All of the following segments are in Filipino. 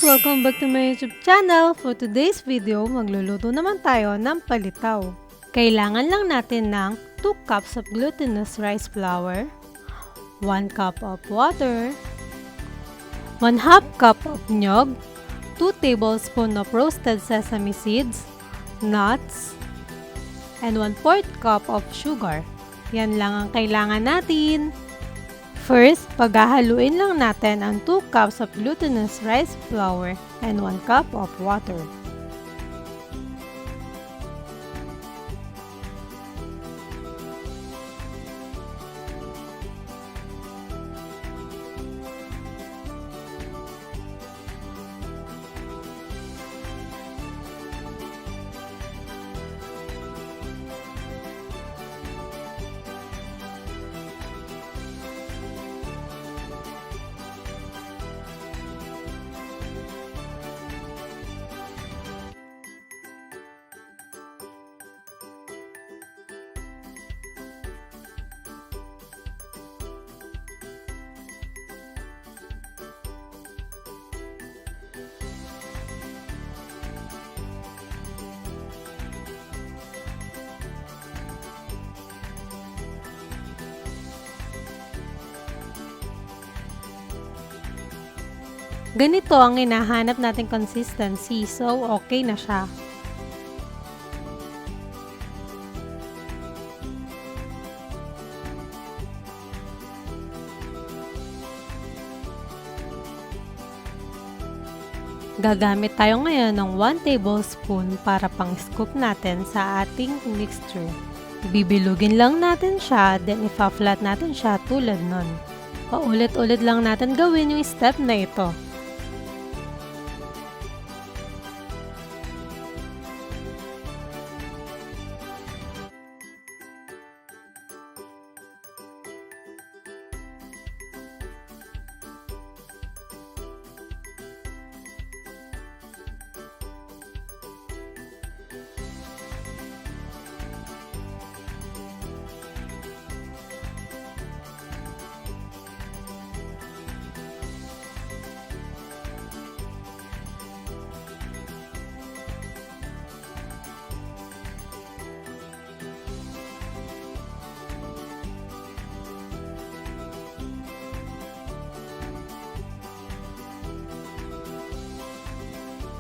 Welcome back to my YouTube channel. For today's video, magluluto naman tayo ng palitaw. Kailangan lang natin ng 2 cups of glutinous rice flour, 1 cup of water, 1/2 cup of nyog, 2 tablespoons of roasted sesame seeds, nuts, and 1/4 cup of sugar. Yan lang ang kailangan natin. First, paghahaluin lang natin ang 2 cups of glutinous rice flour and 1 cup of water. Ganito ang hinahanap nating consistency, so okay na siya. Gagamit tayo ngayon ng 1 tablespoon para pang-scoop natin sa ating mixture. Bibilugin lang natin siya, then ipa-flat natin siya tulad nun. Paulit-ulit lang natin gawin yung step na ito.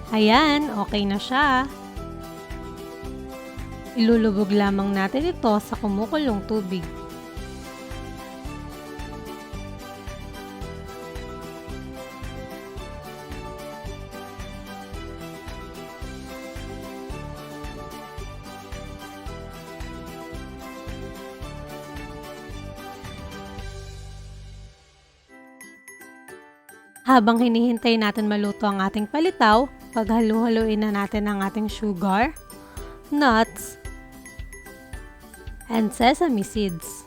Ayan, okay na siya. Ilulubog lamang natin ito sa kumukulong tubig. Habang hinihintay natin maluto ang ating palitaw, paghalu-haluin na natin ang ating sugar, nuts, and sesame seeds.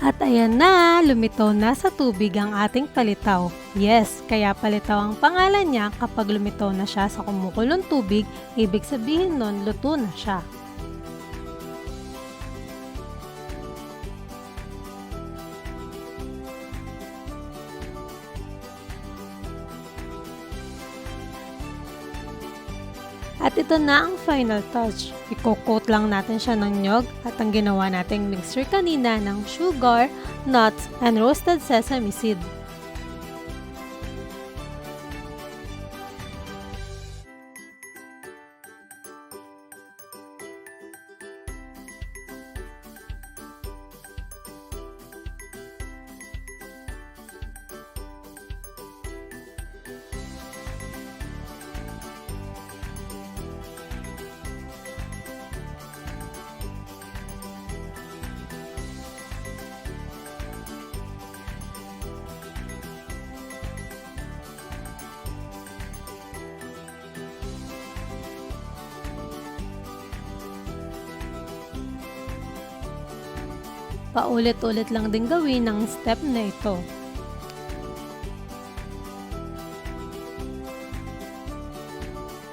At ayan na, lumitaw na sa tubig ang ating palitaw. Yes, kaya palitaw ang pangalan niya kapag lumitaw na siya sa kumukulong tubig, ibig sabihin nun luto na siya. At ito na ang final touch. I-coat lang natin siya ng nyog at ang ginawa nating mixture kanina ng sugar, nuts, and roasted sesame seed. Paulit-ulit lang din gawin ang step na ito.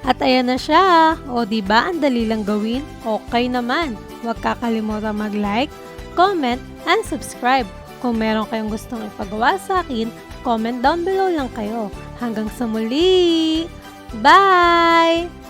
At ayan na siya. O diba, ang dali lang gawin? Okay naman. Huwag kakalimutan mag-like, comment, and subscribe. Kung meron kayong gustong ipagawa sa akin, comment down below lang kayo. Hanggang sa muli! Bye!